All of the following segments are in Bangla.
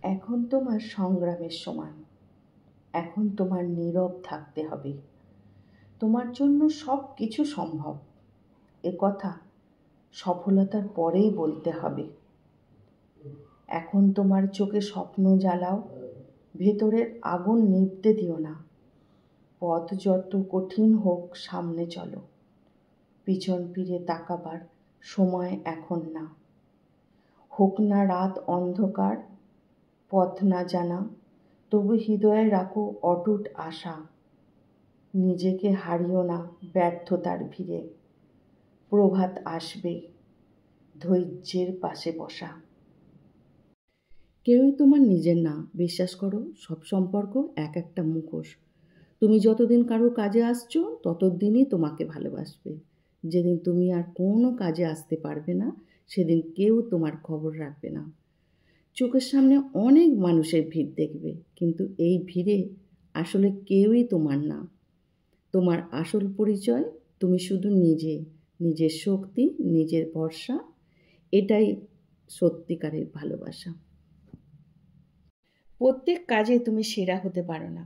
এখন তোমার সংগ্রামের সময়। এখন তোমার নীরব থাকতে হবে। তোমার জন্য সব কিছু সম্ভব। কথা সফলতার পরেই বলতে হবে। এখন তোমার চোখে স্বপ্ন জ্বালাও, ভেতরের আগুন নিভতে দিও না। পথ যত কঠিন হোক সামনে চলো। পিছন ফিরে তাকাবার সময় এখন না। হোক না রাত অন্ধকার, পথ না জানা, তবু হৃদয়ে রাখো অটুট আশা। নিজেকে হারিও না ব্যর্থতার ভিড়ে। প্রভাত আসবে, ধৈর্যের পাশে বসা। কেউই তোমার নিজের না, বিশ্বাস করো। সব সম্পর্ক এক একটা মুখোশ। তুমি যতদিন কারোর কাজে আসছো ততদিনই তোমাকে ভালোবাসবে। যেদিন তুমি আর কোনো কাজে আসতে পারবে না, সেদিন কেউ তোমার খবর রাখবে না। চোখের সামনে অনেক মানুষের ভিড় দেখবে, কিন্তু এই ভিড়ে আসলে কেউই তোমার না। তোমার আসল পরিচয় তুমি শুধু নিজে, নিজের শক্তি, নিজের ভরসা। এটাই সত্যিকারের ভালোবাসা। প্রত্যেক কাজে তুমি সেরা হতে পারো না,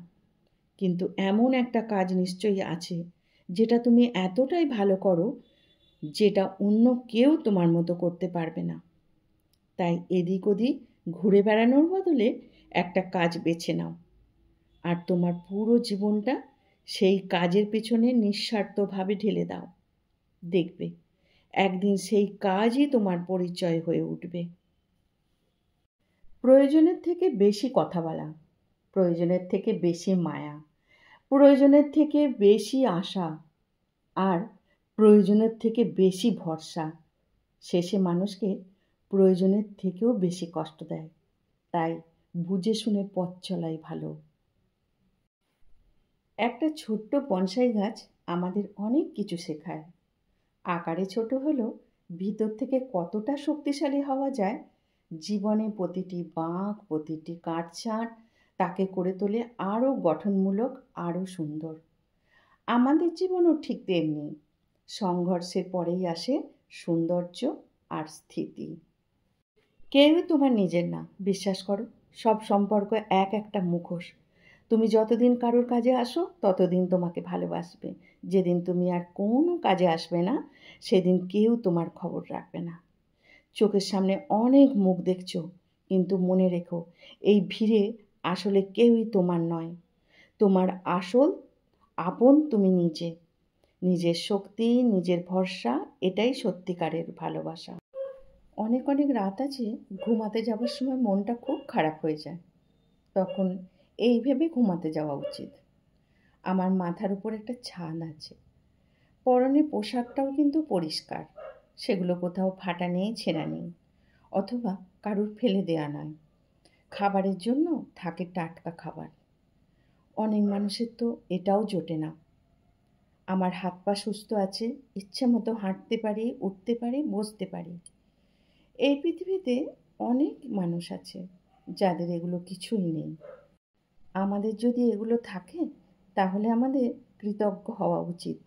কিন্তু এমন একটা কাজ নিশ্চয়ই আছে যেটা তুমি এতটাই ভালো করো, যেটা অন্য কেউ তোমার মতো করতে পারবে না। তাই এদিক ওদিক ঘুরে বেড়ানোর বদলে একটা কাজ বেছে নাও, আর তোমার পুরো জীবনটা সেই কাজের পেছনে নিঃস্বার্থভাবে ঢেলে দাও। দেখবে একদিন সেই কাজই তোমার পরিচয় হয়ে উঠবে। প্রয়োজনের থেকে বেশি কথা বলা, প্রয়োজনের থেকে বেশি মায়া, প্রয়োজনের থেকে বেশি আশা, আর প্রয়োজনের থেকে বেশি ভরসা শেষে মানুষকে প্রয়োজনের থেকেও বেশি কষ্ট দেয়। তাই বুঝে শুনে পথ চলাই ভালো। একটা ছোট্ট বনসাই গাছ আমাদের অনেক কিছু শেখায়। আকারে ছোট হলেও ভিতর থেকে কতটা শক্তিশালী হওয়া যায়। জীবনে প্রতিটি বাঁক, প্রতিটি কাটছাঁট তাকে করে তোলে আরও গঠনমূলক, আরও সুন্দর। আমাদের জীবনও ঠিক তেমনি। সংঘর্ষের পরেই আসে সৌন্দর্য আর স্থিতি। কেউই তোমার নিজের না, বিশ্বাস করো। সব সম্পর্ক এক একটা মুখোশ। তুমি যতদিন কারোর কাজে আসো ততদিন তোমাকে ভালোবাসবে। যেদিন তুমি আর কোনো কাজে আসবে না, সেদিন কেউ তোমার খবর রাখবে না। চোখের সামনে অনেক মুখ দেখছো, কিন্তু মনে রেখো এই ভিড়ে আসলে কেউই তোমার নয়। তোমার আসল আপন তুমি নিজে। নিজের শক্তি, নিজের ভরসা, এটাই সত্যিকারের ভালোবাসা। অনেক অনেক রাত আছে ঘুমাতে যাবার সময় মনটা খুব খারাপ হয়ে যায়। তখন এই ভেবে ঘুমাতে যাওয়া উচিত, আমার মাথার উপর একটা ছাদ আছে, পরনের পোশাকটাও কিন্তু পরিষ্কার, সেগুলো কোথাও ফাটা নেই, ছেঁড়া নেই, অথবা কারুর ফেলে দেয়া নয়। খাবারের জন্য থাকে টাটকা খাবার। অনেক মানুষের তো এটাও জোটে না। আমার হাত পা সুস্থ আছে, ইচ্ছে মতো হাঁটতে পারি, উঠতে পারি, বসতে পারি। এই পৃথিবীতে অনেক মানুষ আছে যাদের এগুলো কিছুই নেই। আমাদের যদি এগুলো থাকে তাহলে আমাদের কৃতজ্ঞ হওয়া উচিত।